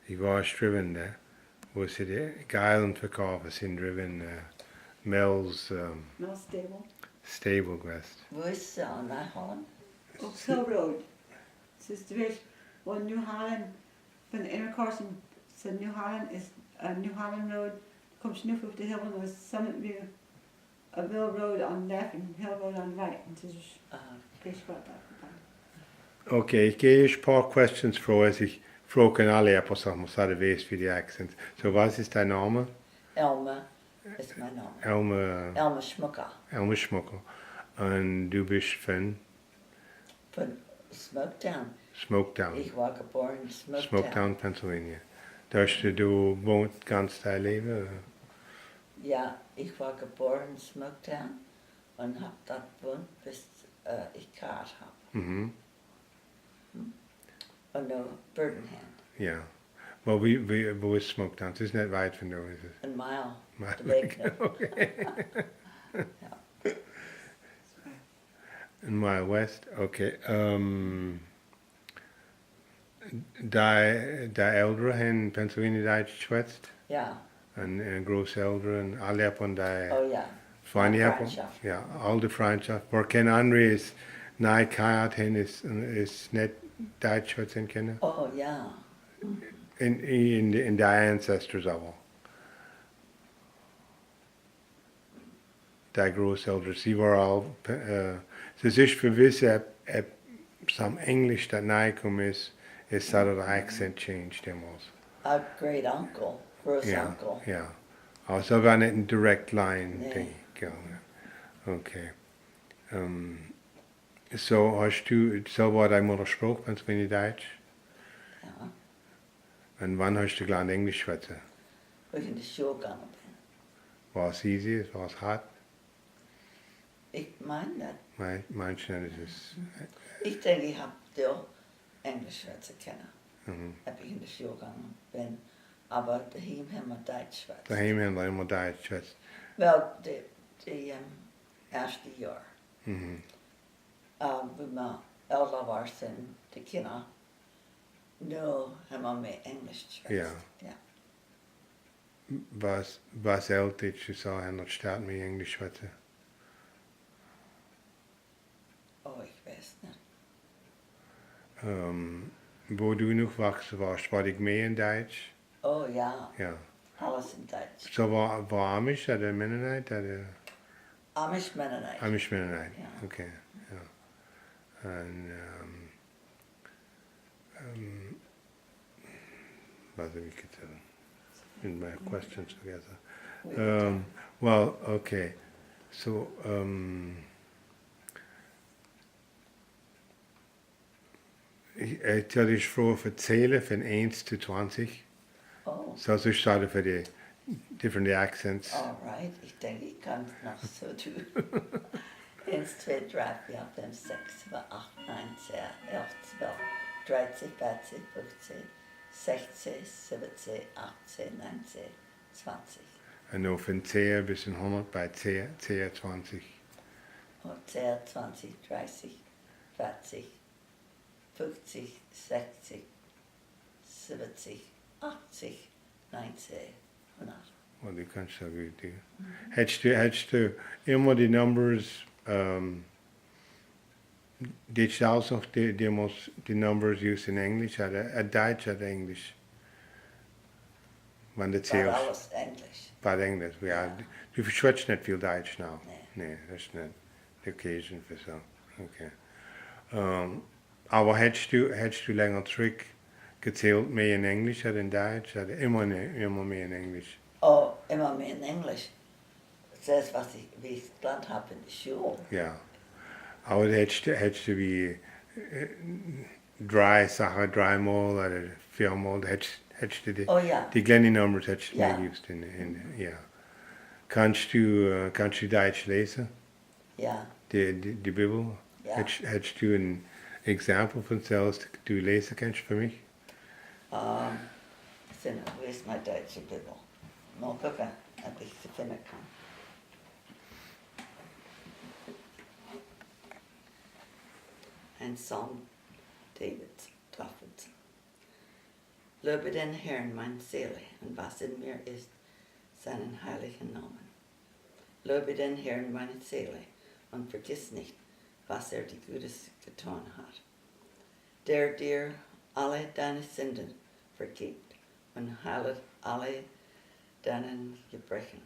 Ich war driven da, wo sie die Geilen verkaufen, sind driven Mel's Mel's Stable. Stable gewesen. Wo ist sie an New Holland? Oaks Hill Road. Het is de weg van New Holland, van de ene kant van New Holland is New Holland Road. Kom je nu op de hill en dan is Summit View. A Mill Road on left and Hill Road on right. En het is dus precies wat dat. Okay, ich gehe ein paar Questions vor, als ich frage alle etwas, was man sagen weiß, wie die Accent. So, was ist dein Name? Elma ist mein Name. Elma Smucker. Elma Smucker. Und du bist von Von Smoketown. Smoketown. Ich war geboren in Smoketown. Smoketown, Pennsylvania. Da hast du wohnt ganz dein Leben? Ja, ich war geboren in Smoketown und habe dort gewohnt, bis ich Kart habe. Mhm. Und noch Birdenhand. Ja. Maar wo ist Smoketown? Het is net weit von da, ist es? Een mile. Maar- De weg nog. Okay. Ja. Een mile west, okay. Die Elderen in Pennsylvania Deitsch geschwätzt? Ja. En Großeltern, alle hebben die... Oh ja. Van die hebben, Freundschaft. ja, al de vriendschap. Maar geen andere is, na kaart hen is net Duits wat ze kennen. Oh ja. In de ancestors allemaal. Die grootouders, die waren al, ze is verwis heb some English dat nagekomen is dat de accent changed helemaal. A great uncle. Gross Ja, uncle. ja. Also war nicht ein direct line Nee. thing. Ja. Okay. So hast du, so war dein Muttersprache, Pennsylvania Deutsch? Ja. Und wann hast du gelernt Englisch schwätzen? Wo ich in die Schule gegangen bin. War es easy, war es hart? Ich meine das. Manchmal ist es... Ich denke, ich habe doch Englisch schwätzen können. Mhm. Als ich in die Schule gegangen bin. Aber daheim haben wir Deutsch schwätzen. Daheim haben wir immer Deutsch schwätzen. Wel, die erste Jahr. Mhm. Wenn wir älter waren, die Kinder, nu haben wir mehr Englisch geschwätzt. Ja. Ja. Was älter du so in der Stadt mit Englisch schwätzen? Oh, ich weiß nicht. Wo du noch wachsen warst, war ich mehr in Deutsch? Oh ja, Ja. alles in Deutsch. So war Amish oder Mennonite oder? Amish Mennonite. Amish Mennonite, Ja. okay. Ja. And what did we get in my questions together? Well, okay. So ich hätte dich froh erzählen von 1 zu 20. Oh, So ich sage für die different accents. alright. Ich denke, ich kann es noch so tun. 1, 2, 3, 4, 5, 6, 7, 8, 9, 10, 11, 12, 13, 14, 15, 16, 17, 18, 19, 20. Und noch von 10 bis 100 bei 10, 20. Und 10, 20, 30, 40, 50, 60, 70, 80, 90, 100. Well, die kannst du gut. Hättest du immer die Numbers, did you also die Numbers used in English, oder Deutsch oder Englisch? Wenn du War zählst, alles Englisch. bei Englisch, ja. Ja. Du schwätzt nicht viel Deutsch now. Nee. Nee, das ist nicht die Occasion für so. Okay. Aber hättest du länger zurück gezählt mehr in Englisch oder in Deutsch, oder immer mehr in Englisch? Oh, immer mehr in Englisch. Das, wie ich gelernt habe in der Schule. Ja. Aber hättest du wie drei Sachen dreimal oder viermal, hättest du Oh ja. die kleinen Numbers hättest du Ja. mehr used ja. Kannst du Deutsch lesen? Ja, Die Bibel? Ja. Hättest du ein Exempel von selbst, du lesen kannst für mich? wo ist meine deutsche Bibel? Mal gucken, ob ich sie finden kann. Ein Song, David Prophet. Lobe den Herrn mein Seele und was in mir ist, seinen heiligen Namen. Lobe den Herrn meine Seele und vergiss nicht, was die Gutes getan hat. Der dir alle deine Sünden vergibt und heilet alle deinen Gebrechen.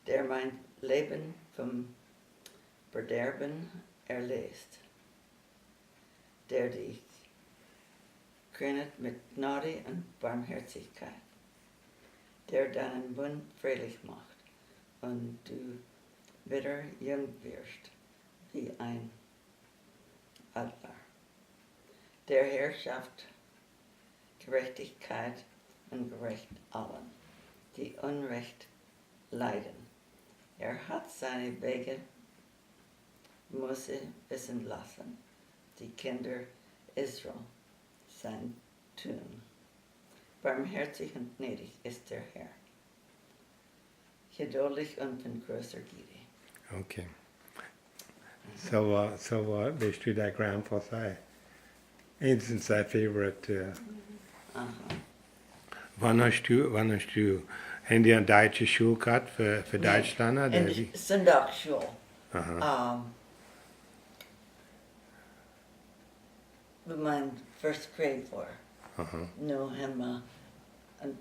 Der mein Leben vom Verderben erlöst. Der dich krönet mit Gnade und Barmherzigkeit. Der deinen Mund fröhlich macht und du wieder jung wirst wie ein Adler. Der Herr schafft Gerechtigkeit und gerecht allen, die Unrecht leiden. Er hat seine Wege Mose wissen lassen, die Kinder Israel sein Tun. Barmherzig und gnädig ist der Herr, geduldig und von großer Güte. Okay. So bist du der Grandpa sei? Eins ist sein Favorite. Aha. Wann hast du Handy an deutsche Schule gehabt für Deutschland? Oder In wie? der Sonntagsschule. Aha. When mein first grade war, Aha. nu haben wir ein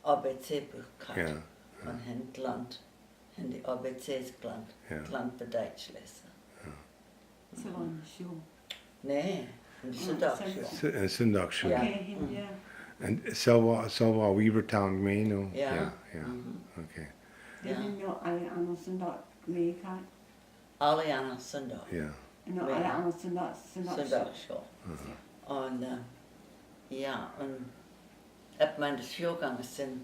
ABC-Buch gehabt. Ja. Und haben gelernt, haben die ABCs gelernt, Ja. gelernt für Deutsch lesen. So on the show. Nee, in der Sonntagsschule. Sonntagsschule. Ja. Okay, ja. En zo was Weavertown mee nu? Ja. Ja. Mhm. Oké. We hebben nog alle andere zondag meegehad. Alle aan een zondag. Ja. En nog Ja. alle andere zondag. Sonntagsschule. Und ja, und ab man in die Schule gegangen sind,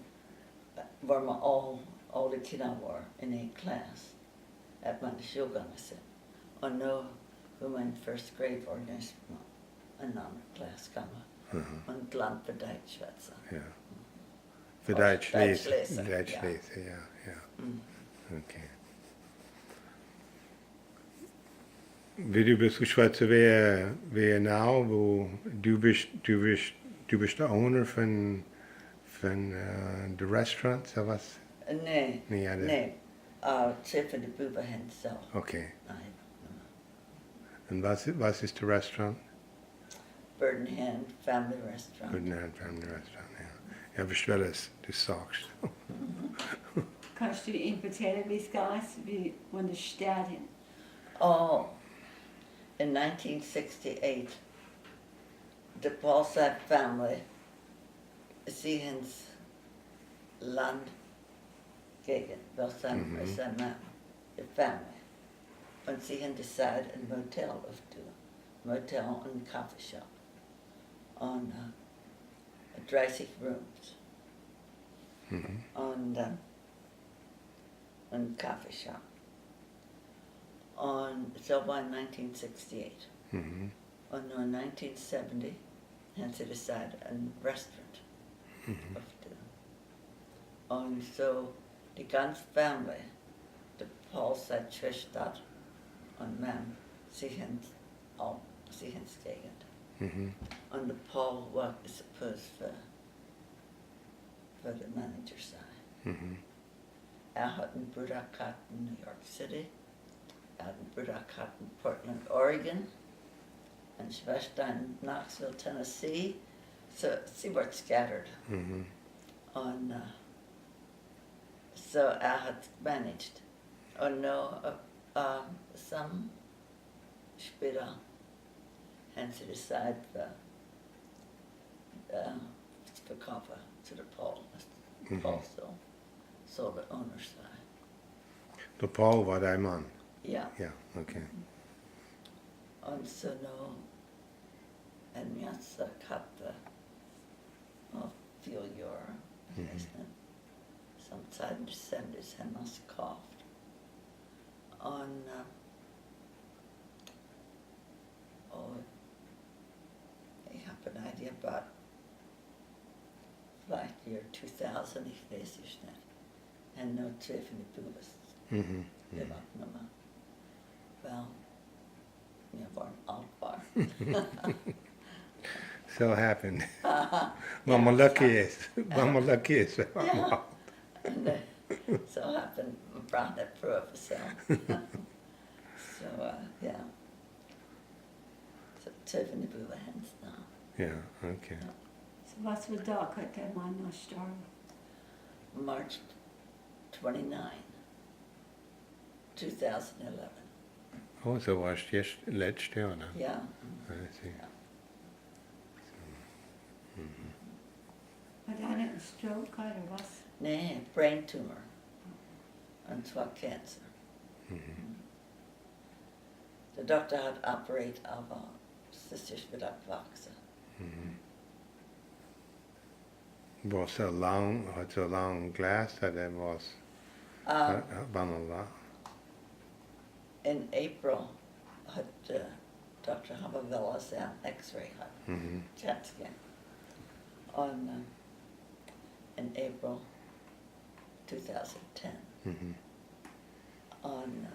waren wir all die Kinder waren in der Klasse. Ab man in die Schule gegangen sind. Und nur, wenn man in first grade war, dann ist man in eine andere Klasse gegangen. Und gelernt für Deutsch schwätzen. Ja. Voor Oh, Duits Duits lezen. lezen, Duits ja. lezen, ja. Ja. Mhm. Oké. Wie du bist geschwätzt, wer nou, wo du bist der Owner von the Restaurant, so was? Nee, Nee, ja, nee. Chef en de Buben hen zelf. Okay. Nee. Und was ist der Restaurant? Bird and Hand Family Restaurant. Ferdinand Family Restaurant, ja. Ja, bist wel eens, du sagst. Kannst du ihnen erzählen, wie es geht, wie von der Stadt hin? Oh, in 1968, the Paulside family, sie hens Land gegen, wel zijn man, the family. Und sie haben decided ein Motel aufzunehmen. Motel und Coffee Shop. On 30 rooms. Und Coffee Shop. So war 1968. Mhm. Und in 1970 haben sie decided ein Restaurant aufzunehmen. Und so die ganze Family, die Paul seit Schwester und Mom, sie haben es gegend. Mhm. Und der Paul war supposed für den Manager sein. Mhm. Hat einen Bruder gehabt in New York City, hat einen Bruder gehabt in Portland, Oregon, eine Schwester in Knoxville, Tennessee. So sie were scattered. Mhm. Und so hat managed. Und no, some später haben sie decided für verkaufen zu der Paul. Paul soll der Owner sein. Der Paul war dein Mann? Ja. Ja, okay. Und so no, en jetzt gehabt viele Jahre, ich weiß nicht, sometime in December haben wir es gekauft. Und ich habe eine Idee about vielleicht Jahr 2000, ich weiß es nicht. Und nur zwei von den Bubes. Mhm. Wir waren nochmal. Well, wir waren alt war. so happened. Ja, Mama lucky ja. is. Mama lucky is. Ja. Nee, so happened. We brought that proof, so. So, yeah. Så tøffen i buet hans nå. Yeah, okay. Så hvad så dag kan det man nå starte? March 29, 2011. Oh, so was just let's do it. Yeah. I see. Var det en stroke eller hvad? Nej, brain tumor. And it was cancer. The doctor had operated of sisters with that vaccine. Was so long, had so long glass that it was banal. In April, had Dr. Habavella's X-ray had CAT scan on in April 2010 on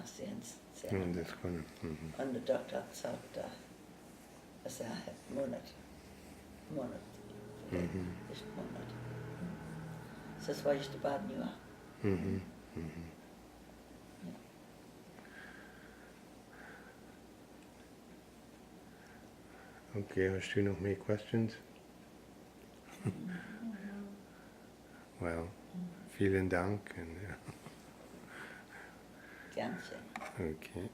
since This kind of. on the doctor said as I had monat just monat så det var just det bad nu. Okay, hast du noch mehr questions? Well, vielen Dank. And, Ganske. okay.